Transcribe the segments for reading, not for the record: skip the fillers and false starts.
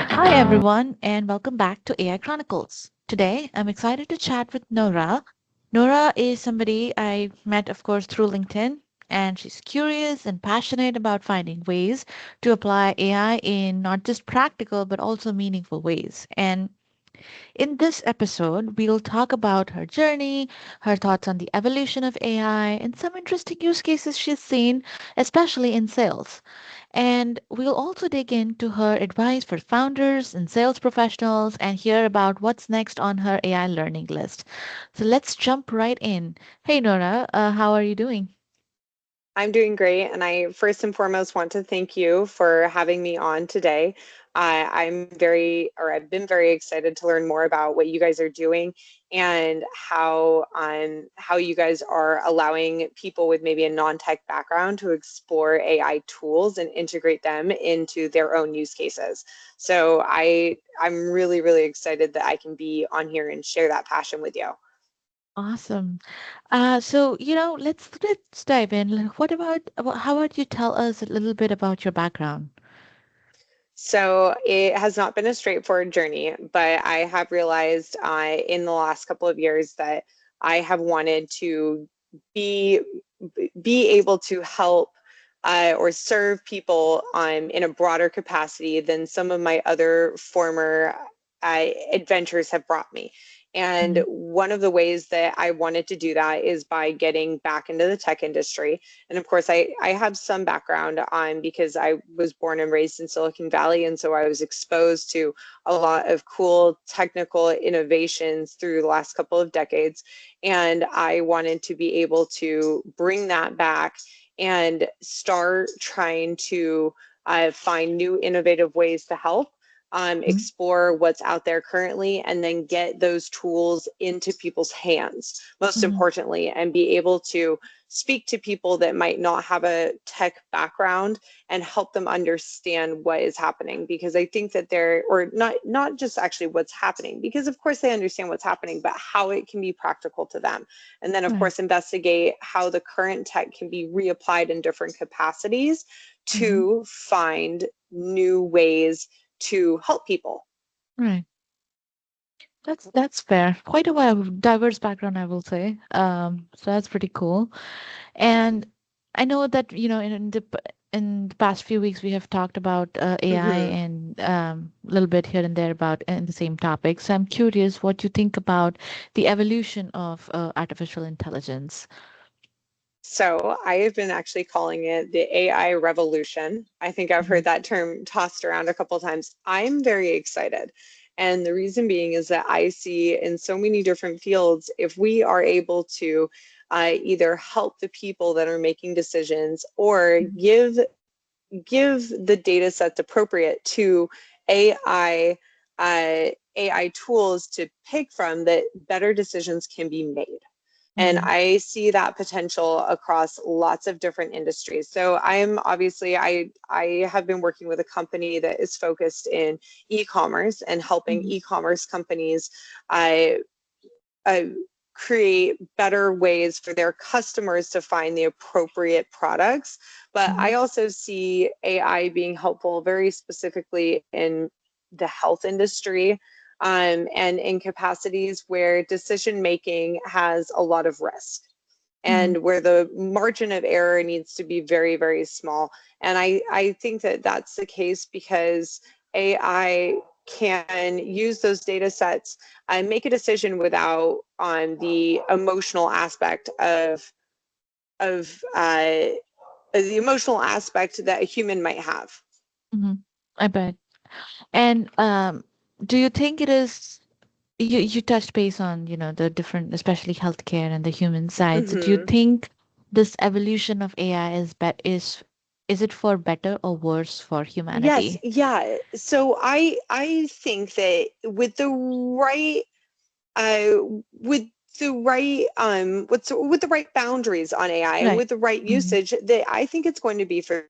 Hi, everyone, and welcome back to AI Chronicles. Today, I'm excited to chat with Nora. Nora is somebody I met, of course, through LinkedIn, and she's curious and passionate about finding ways to apply AI in not just practical but also meaningful ways. And in this episode, we'll talk about her journey, her thoughts on the evolution of AI, and some interesting use cases she's seen, especially in sales. And we'll also dig into her advice for founders and sales professionals and hear about what's next on her AI learning list. So let's jump right in. Hey, Nora, how are you doing? I'm doing great, and I first and foremost want to thank you for having me on today. I've been very excited to learn more about what you guys are doing and how you guys are allowing people with maybe a non-tech background to explore AI tools and integrate them into their own use cases. So I'm really, really excited that I can be on here and share that passion with you. Awesome. Let's dive in. How about you tell us a little bit about your background? So it has not been a straightforward journey, but I have realized in the last couple of years that I have wanted to be be able to help or serve people in a broader capacity than some of my other former adventures have brought me. And Mhm. one of the ways that I wanted to do that is by getting back into the tech industry. And of course, I have some background on because I was born and raised in Silicon Valley. And so I was exposed to a lot of cool technical innovations through the last couple of decades. And I wanted to be able to bring that back and start trying to find new innovative ways to help Mhm. explore what's out there currently, and then get those tools into people's hands, most Mhm. importantly, and be able to speak to people that might not have a tech background and help them understand what is happening. Because I think that they're, or not just actually what's happening, because of course they understand what's happening, but how it can be practical to them. And then of Right. course investigate how the current tech can be reapplied in different capacities Mhm. to find new ways to help people. Right. That's fair. Quite a diverse background, I will say. So that's pretty cool. And I know that, in the past few weeks we have talked about AI Mhm. and a little bit here and there about in the same topic. So I'm curious what you think about the evolution of artificial intelligence. So I have been actually calling it the AI revolution. I think I've heard Mhm. that term tossed around a couple times. I'm very excited. And the reason being is that I see in so many different fields, if we are able to either help the people that are making decisions or Mhm. give the data sets appropriate to AI AI tools to pick from, that better decisions can be made. And Mhm. I see that potential across lots of different industries. So I'm obviously I have been working with a company that is focused in e-commerce and helping Mhm. e-commerce companies uh, uh, create better ways for their customers to find the appropriate products. But I Mhm. also see AI being helpful very specifically in the health industry, and in capacities where decision making has a lot of risk Mhm. and where the margin of error needs to be very, very small. And I think that that's the case because AI can use those data sets and make a decision without on the emotional aspect of the emotional aspect that a human might have. Mhm. I bet. And do you think it is you touched base on, the different, especially healthcare and the human side. So do you Hmm. think this evolution of AI is it for better or worse for Yes, humanity? yeah. So I think that with the right uh, with with the right boundaries on AI and Right. with the right Mm-hmm. usage, that I think it's going to be for.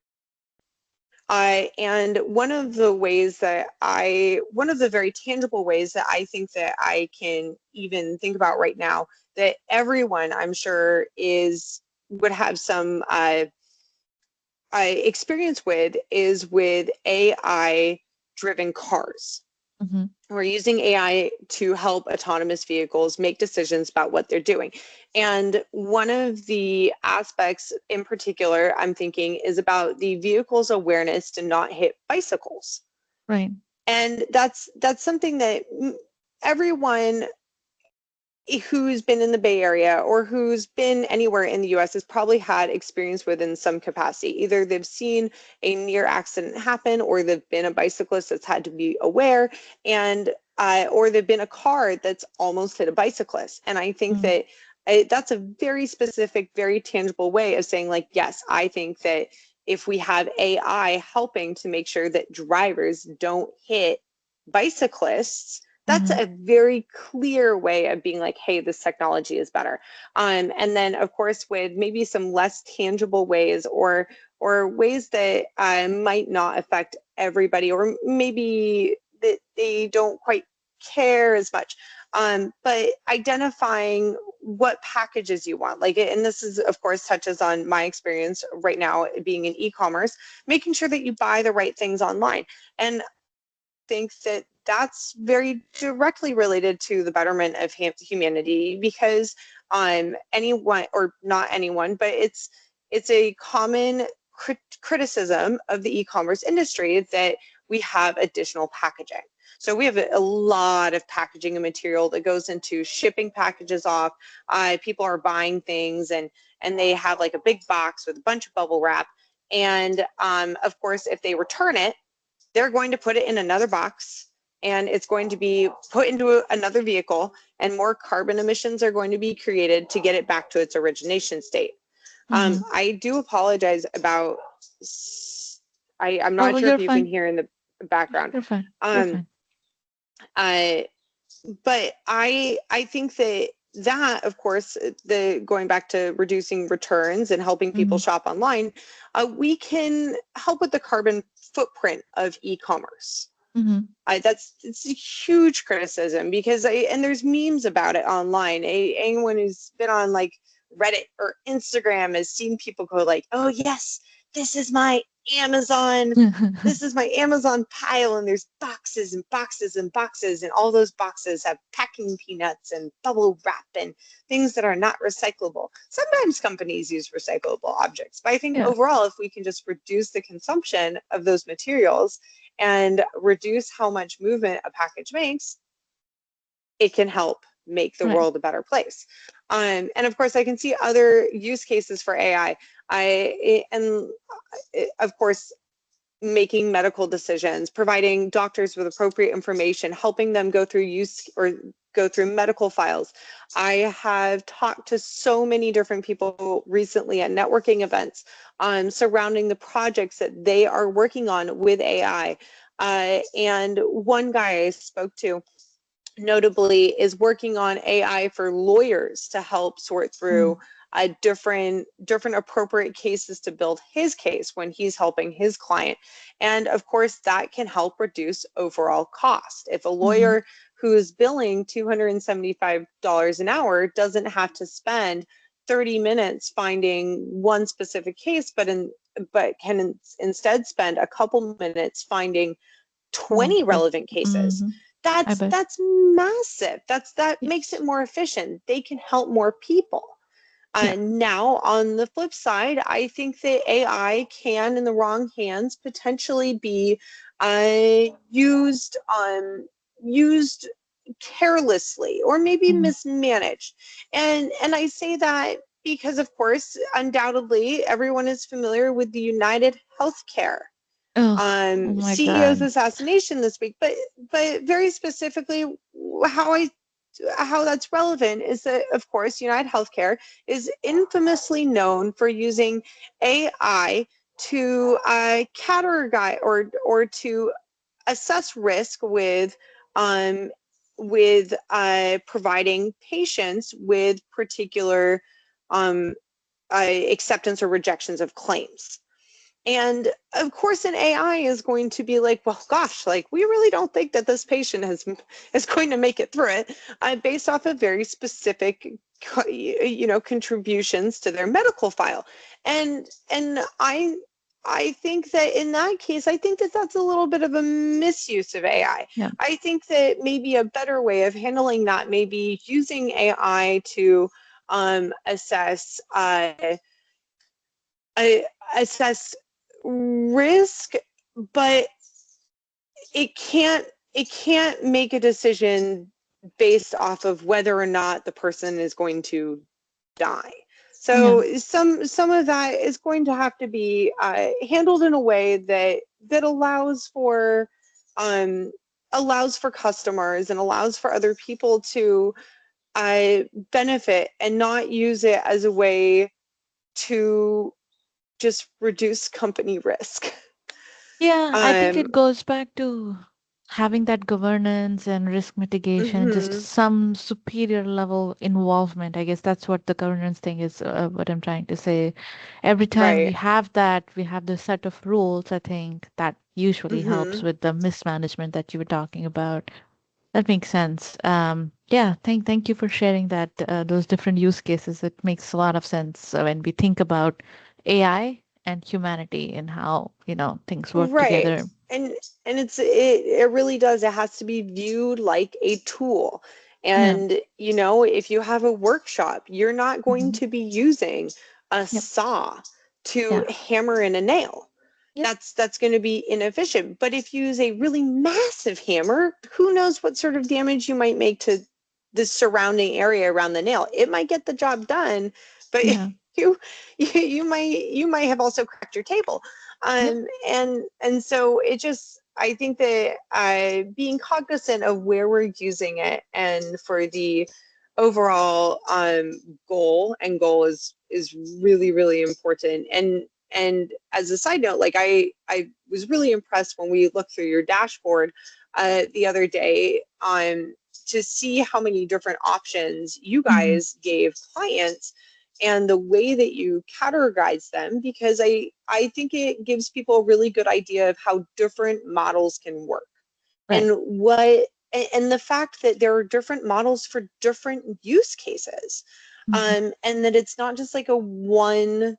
And one of the very tangible ways that I think that I can even think about right now, that everyone I'm sure is would have some experience with, is with AI driven cars. Mm-hmm. We're using AI to help autonomous vehicles make decisions about what they're doing. And one of the aspects in particular I'm thinking is about the vehicle's awareness to not hit bicycles. Right. And that's something that everyone who's been in the Bay Area or who's been anywhere in the US has probably had experience with in some capacity. Either they've seen a near accident happen, or they've been a bicyclist that's had to be aware, and or they've been a car that's almost hit a bicyclist. And I think Mm-hmm. that that's a very specific, very tangible way of saying, like, yes, I think that if we have AI helping to make sure that drivers don't hit bicyclists, that's Mm-hmm. a very clear way of being like, hey, this technology is better. And then, of course, with maybe some less tangible ways, or ways that might not affect everybody, or maybe that they don't quite care as much. But identifying what packages you want, like, and this is, of course, touches on my experience right now being in e-commerce, making sure that you buy the right things online. And think that that's very directly related to the betterment of humanity, because anyone, or not anyone, but it's a common criticism of the e-commerce industry that we have additional packaging. So we have a lot of packaging and material that goes into shipping packages off. People are buying things, and they have like a big box with a bunch of bubble wrap. And of course, if they return it, they're going to put it in another box, and it's going to be put into another vehicle, and more carbon emissions are going to be created to get it back to its origination state. Mm-hmm. I do apologize about, I'm not Oh, sure if you're you can fine. hear in the background. You're fine. You're Um, fine. uh, but I think that of course, the going back to reducing returns and helping people Mm-hmm. shop online, we can help with the carbon footprint of e-commerce. Mm-hmm. It's a huge criticism, because and there's memes about it online. Anyone who's been on like Reddit or Instagram has seen people go like, oh yes, this is my Amazon this is my Amazon pile, and there's boxes and boxes and boxes, and all those boxes have packing peanuts and bubble wrap and things that are not recyclable. Sometimes companies use recyclable objects, but I think Yeah. overall, if we can just reduce the consumption of those materials and reduce how much movement a package makes, it can help make the Right. world a better place. And of course, I can see other use cases for AI. And of course, making medical decisions, providing doctors with appropriate information, helping them go through go through medical files. I have talked to so many different people recently at networking events surrounding the projects that they are working on with AI. And one guy I spoke to, notably, is working on AI for lawyers to help sort through Mm. different appropriate cases to build his case when he's helping his client. And of course, that can help reduce overall cost. If a Mm-hmm. lawyer who is billing $275 an hour doesn't have to spend 30 minutes finding one specific case, but can instead spend a couple minutes finding 20 Multiple. relevant cases, Mm-hmm. I bet. that's massive. That makes it Yes. more efficient. They can help more people. Yeah. Now, on the flip side, I think that AI can, in the wrong hands, potentially be used carelessly, or maybe Mm-hmm. mismanaged. And I say that because, of course, undoubtedly, everyone is familiar with the United Healthcare Oh, oh my CEO's God. assassination this week. But very specifically, how I how that's relevant is that, of course, United Healthcare is infamously known for using AI to categorize, or to assess risk um, with providing patients with particular um, acceptance or rejections of claims. And of course, an AI is going to be like, well, gosh, like, we really don't think that this patient is going to make it through it, based off of very specific, contributions to their medical file. And I think that in that case, I think that that's a little bit of a misuse of AI. Yeah. I think that maybe a better way of handling that may be using AI to assess uh, assess risk, but it can't it can't make a decision based off of whether or not the person is going to die. Yeah. So some of that is going to have to be handled in a way that um, allows for customers and allows for other people to benefit and not use it as a way to just reduce company risk. Yeah, I think Um, it goes back to having that governance and risk mitigation and just mhm, some superior level involvement. I guess that's what the governance thing is, what I'm trying to say. Every time we right. have that, we have the set of rules, I think that usually helps Mhm. with the mismanagement that you were talking about. That makes sense. Yeah, thank you for sharing that, those different use cases. It makes a lot of sense when we think about AI and humanity and how, things work Right. together. And it really does. It has to be viewed like a tool. Yeah. And if you have a workshop, you're not going Hmm. to be using a Yep. saw to Yeah. hammer in a nail. Yep. That's going to be inefficient. But if you use a really massive hammer, who knows what sort of damage you might make to the surrounding area around the nail. It might get the job done, but Yeah. you you might have also cracked your table. Yep. And so it just, I think that being cognizant of where we're using it and for the overall goal is really, really important. And as a side note, like I was really impressed when we looked through your dashboard the other day to see how many different options you Hmm. guys gave clients and the way that you categorize them, because I think it gives people a really good idea of how different models can work Right. and what and the fact that there are different models for different use cases, Hmm. and that it's not just like a one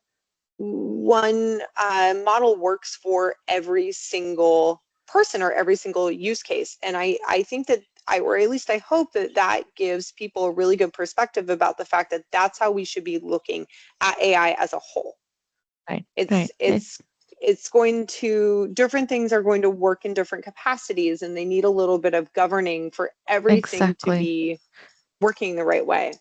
model works for every single person or every single use case. And I think that or at least I hope that that gives people a really good perspective about the fact that that's how we should be looking at AI as a whole. Right. It's Right. it's it's going to different things are going to work in different capacities, and they need a little bit of governing for everything to Exactly. be working the right way.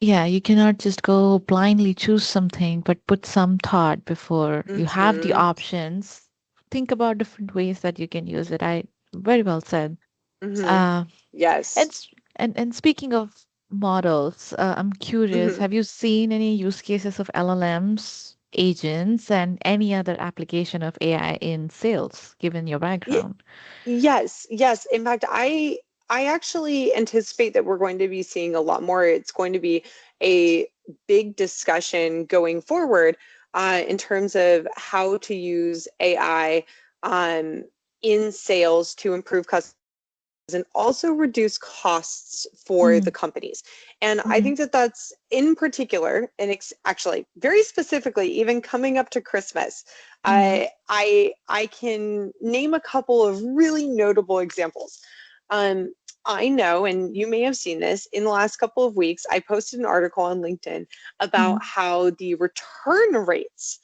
Yeah, you cannot just go blindly choose something, but put some thought before you have the Mhm. options. Think about different ways that you can use it. I very well said. Mhm. Uh, and Yes. and speaking of models, I'm curious, Mhm. have you seen any use cases of LLMs, agents, and any other application of AI in sales, given your background? Yes, yes. In fact, I actually anticipate that we're going to be seeing a lot more. It's going to be a big discussion going forward in terms of how to use AI um, in sales to improve customer and also reduce costs for the Mm, companies. And I mm, think that that's in particular, and actually very specifically, even coming up to Christmas, mm, I can name a couple of really notable examples. Um, I know, and you may have seen this in the last couple of weeks, I posted an article on LinkedIn mm. about how the return rates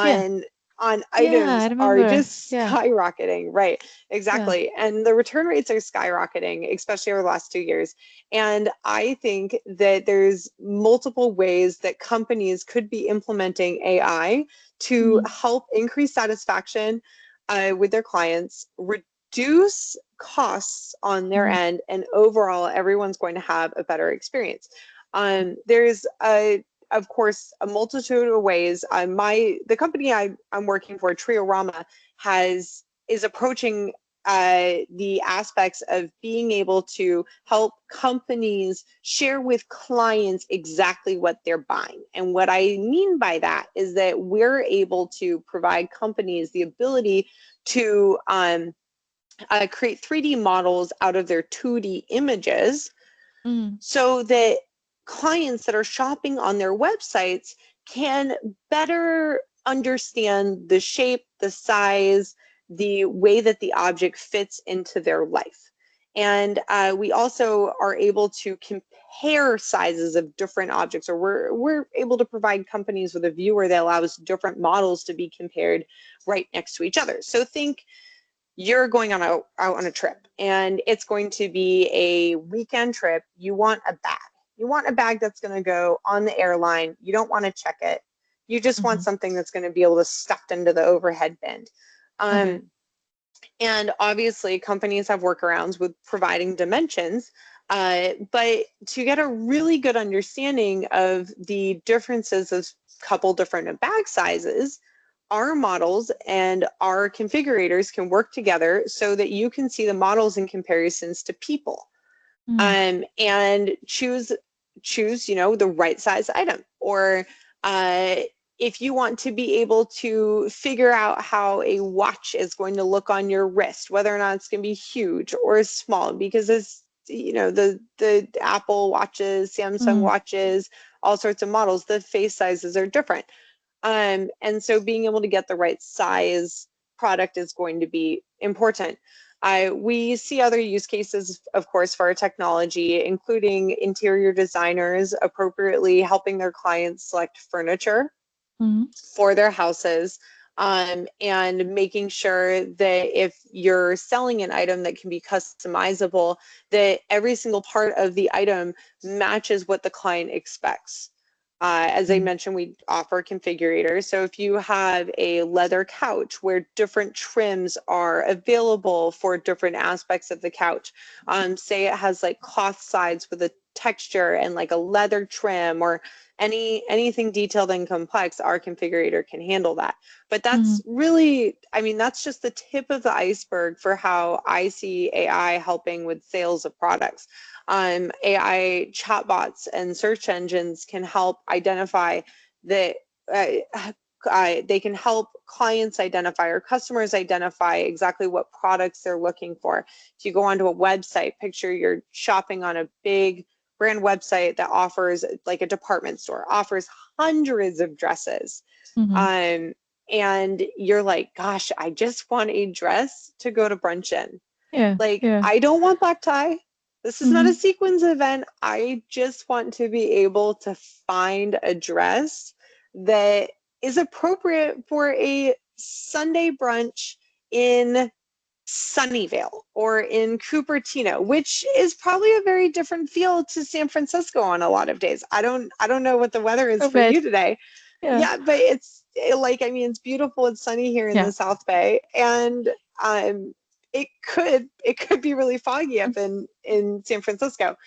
Yeah, on on yeah, I items are remember. just Yeah, skyrocketing, right? yeah. Exactly. And the return rates are skyrocketing, especially over the last 2 years. And I think that there's multiple ways that companies could be implementing AI to Mm, help increase satisfaction with their clients, reduce costs on their mm, end, and overall, everyone's going to have a better experience. There's of course, a multitude of ways. The company I'm working for, Triorama, is approaching the aspects of being able to help companies share with clients exactly what they're buying. And what I mean by that is that we're able to provide companies the ability to create 3D models out of their 2D images mm, so that clients that are shopping on their websites can better understand the shape, the size, the way that the object fits into their life. And we also are able to compare sizes of different objects, or we're able to provide companies with a viewer that allows different models to be compared right next to each other. So think you're going on out on a trip and it's going to be a weekend trip. You want a bag. You want a bag that's going to go on the airline. You don't want to check it. You just want Mm-hmm. something that's going to be able to stuff into the overhead bin. Okay. And obviously, companies have workarounds with providing dimensions. But to get a really good understanding of the differences of a couple different bag sizes, our models and our configurators can work together so that you can see the models in comparisons to people, Mm-hmm. and choose the right size item, or uh, if you want to be able to figure out how a watch is going to look on your wrist, whether or not it's going to be huge or small, because as the Apple watches, Samsung Mm-hmm. watches, all sorts of models, the face sizes are different. And so being able to get the right size product is going to be important. We see other use cases, of course, for our technology, including interior designers appropriately helping their clients select furniture Mm-hmm. for their houses, and making sure that if you're selling an item that can be customizable, that every single part of the item matches what the client expects. As I mentioned, we offer configurators. So if you have a leather couch where different trims are available for different aspects of the couch, say it has like cloth sides with a texture and like a leather trim, or anything detailed and complex, our configurator can handle that. But Mm-hmm. that's really, I mean, that's just the tip of the iceberg for how I see AI helping with sales of products. AI chatbots and search engines can help identify that they can help clients identify or customers identify exactly what products they're looking for. If you go onto a website, picture you're shopping on a big brand website that offers, like a department store, offers hundreds of dresses. Mm-hmm. Um, and you're like, gosh, I just want a dress to go to brunch in. Yeah. Like, Yeah. I don't want black tie. This is not Mm-hmm. a sequins event. I just want to be able to find a dress that is appropriate for a Sunday brunch in Sunnyvale or in Cupertino, which is probably a very different feel to San Francisco on a lot of days. I don't know what the weather is I for you bet. today. Yeah. Yeah, but like, I mean, it's beautiful and sunny here in Yeah. the South Bay, and it could be really foggy up in San Francisco.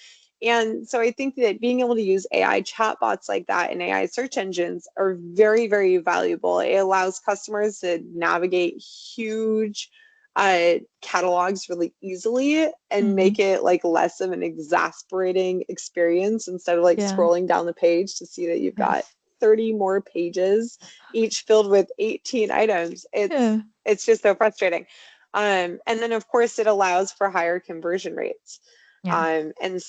And so I think that being able to use AI chatbots like that and AI search engines are very, very valuable. It allows customers to navigate huge catalogs really easily and Mm-hmm. make it like less of an exasperating experience, instead of like Yeah. scrolling down the page to see that you've got Yes. 30 more pages, each filled with 18 items. Yeah. It's just so frustrating. And then of course it allows for higher conversion rates. Yeah. And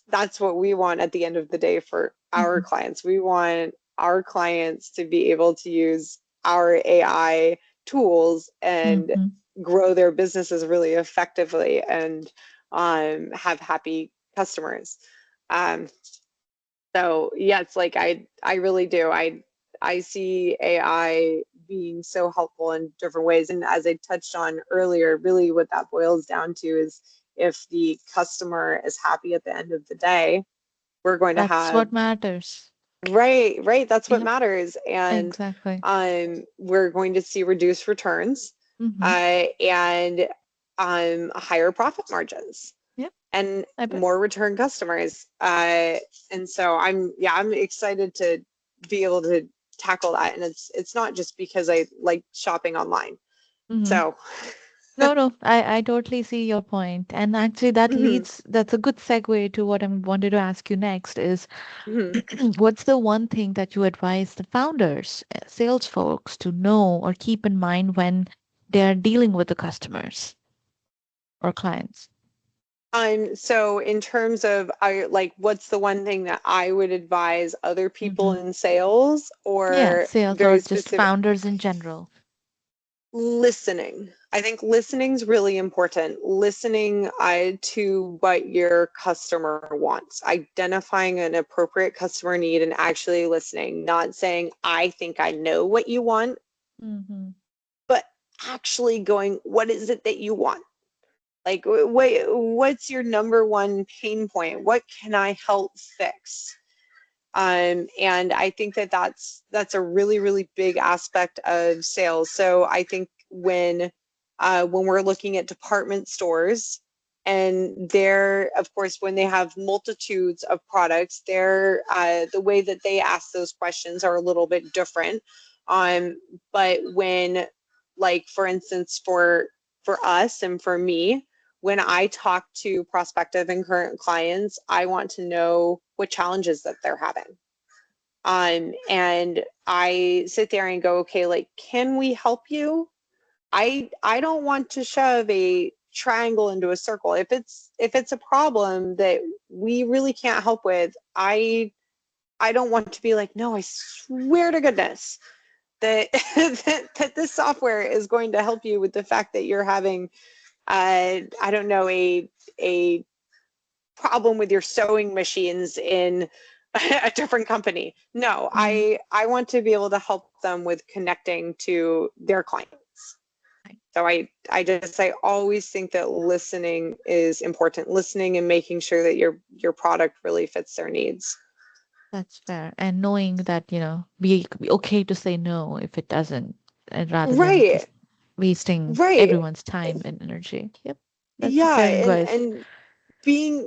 that's what we want at the end of the day for our Mm-hmm. clients. We want our clients to be able to use our AI tools and Mm-hmm. grow their businesses really effectively, and have happy customers. Um, so yeah, it's like I really do. I see AI being so helpful in different ways. And as I touched on earlier, really what that boils down to is if the customer is happy at the end of the day, we're going to That's have, what matters. right, right, that's what Yep. matters. And Exactly. we're going to see reduced returns, Mm-hmm. and higher profit margins Yep. and I bet. more return customers. And so I'm excited to be able to tackle that. And it's not just because I like shopping online. Mm-hmm. So No, no, I totally see your point. And actually mhm, that's a good segue to what I wanted to ask you next is mhm. what's the one thing that you advise the founders, sales folks to know or keep in mind when they're dealing with the customers or clients? So in terms of I like what's the one thing that I would advise other people Hmm. in sales Yeah, or sales or very just specific founders in general. listening. I think listening's really important. Listening to what your customer wants, identifying an appropriate customer need and actually listening, not saying, I think I know what you want, Hmm. but actually going, what is it that you want? Like, what's your number one pain point? What can I help fix? And I think that that's a really, really big aspect of sales. So I think when we're looking at department stores, and they're, of course, when they have multitudes of products, they're the way that they ask those questions are a little bit different. But when, like, for instance, for us and for me, when I talk to prospective and current clients, I want to know what challenges that they're having. And I sit there and go, okay, like, can we help you? I don't want to shove a triangle into a circle. If it's a problem that we really can't help with, I don't want to be like, no, I swear to goodness that that this software is going to help you with the fact that you're having I don't know, a problem with your sewing machines in a different company. No, Mm. I want to be able to help them with connecting to their clients. Right. So I always think that listening is important. Listening and making sure that your product really fits their needs. That's fair. And knowing that, be okay to say no if it doesn't, and rather than Right, just wasting right. everyone's time and energy. Yep. That's Yeah, fair and advice. and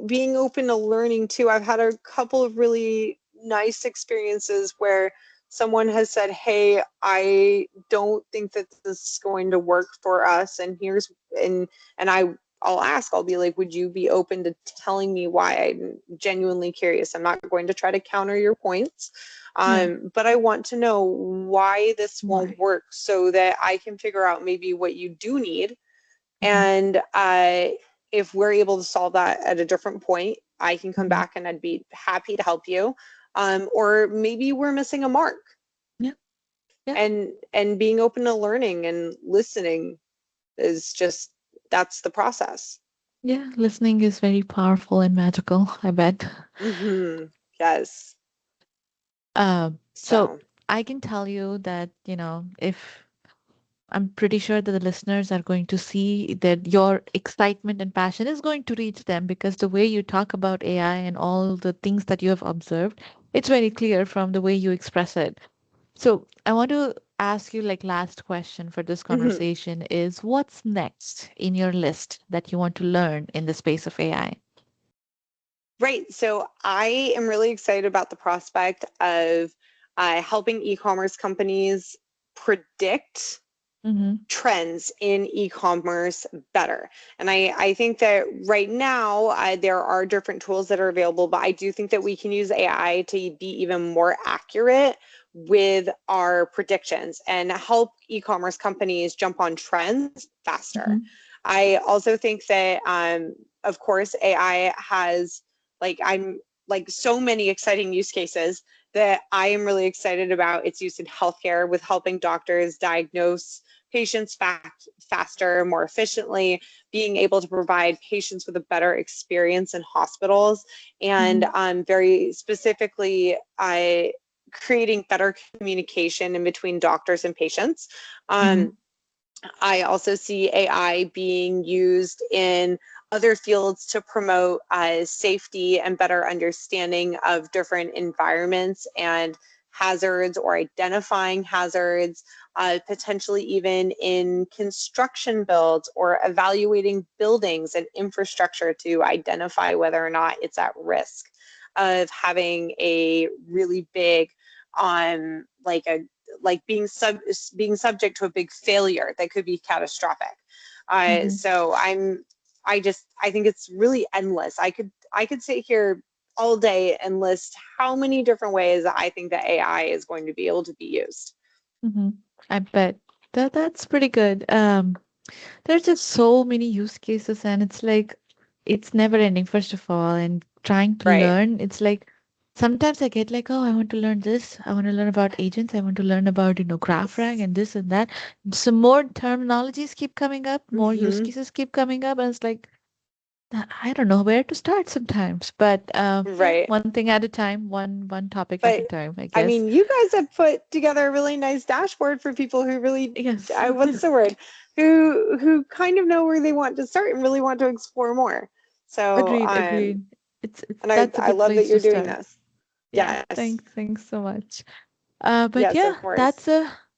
being open to learning too. I've had a couple of really nice experiences where someone has said, hey, I don't think that this is going to work for us, and here's and I'll ask, I'll be like, would you be open to telling me why? I'm genuinely curious. I'm not going to try to counter your points, Yeah. but I want to know why this won't Why? work so that I can figure out maybe what you do need. Hmm. And if we're able to solve that at a different point, I can come Hmm. back and I'd be happy to help you. Or maybe we're missing a mark, Yeah. Yeah. and being open to learning and listening is just that's the process. Yeah. Listening is very powerful and magical, I bet. Yes. So So, I can tell you that, if I'm pretty sure that the listeners are going to see that your excitement and passion is going to reach them, because the way you talk about AI and all the things that you have observed, it's very clear from the way you express it. So I want to ask you, like, last question for this conversation is, what's next in your list that you want to learn in the space of AI? right. So I am really excited about the prospect of helping e-commerce companies predict Mm-hmm. trends in e-commerce better. And I think that right now there are different tools that are available, but I do think that we can use AI to be even more accurate with our predictions and help e-commerce companies jump on trends faster. Mm-hmm. I also think that, of course, AI has I'm like so many exciting use cases that I am really excited about its use in healthcare with helping doctors diagnose patients faster, more efficiently, being able to provide patients with a better experience in hospitals, and Mm-hmm. very specifically, creating better communication in between doctors and patients. Mm-hmm. I also see AI being used in other fields to promote safety and better understanding of different environments and hazards, or identifying hazards, potentially even in construction builds or evaluating buildings and infrastructure to identify whether or not it's at risk of having a really big like a like being subject to a big failure that could be catastrophic. Mm-hmm. So I think it's really endless. I could sit here all day and list how many different ways that I think that AI is going to be able to be used. Mm-hmm. I bet that's pretty good. There's just so many use cases, and it's like it's never ending, first of all, and trying to Right. learn, it's like sometimes I get like, oh, I want to learn this, I want to learn about agents, I want to learn about, graph rank Yes. and this and that. Some more terminologies keep coming up, more use Hmm. cases keep coming up, and it's like, I don't know where to start sometimes. But yeah, Right. one thing at a time, one topic at a But time, I I guess. mean, you guys have put together a really nice dashboard for people who really, Yes. what's the word? Who kind of know where they want to start and really want to explore more. So, Agreed, agreed. It's and That's a I good love that place to you're doing start. this. Yeah, Yes. thanks so much. But Yes, yeah, of course.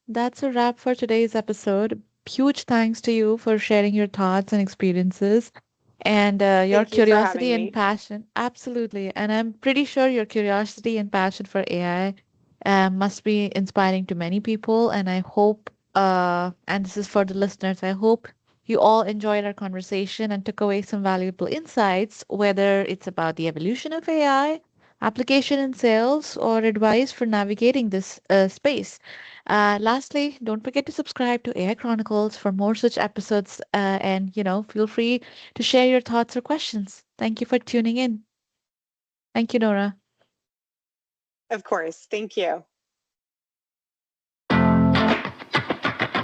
that's a wrap for today's episode. Huge thanks to you for sharing your thoughts and experiences and your Thank you for curiosity having and me. passion. Absolutely. And I'm pretty sure your curiosity and passion for AI must be inspiring to many people. And I hope, and this is for the listeners, I hope you all enjoyed our conversation and took away some valuable insights, whether it's about the evolution of AI, application in sales, or advice for navigating this space. Lastly, don't forget to subscribe to AI Chronicles for more such episodes, and feel free to share your thoughts or questions. Thank you for tuning in. Thank you, Nora. Of course. Thank you.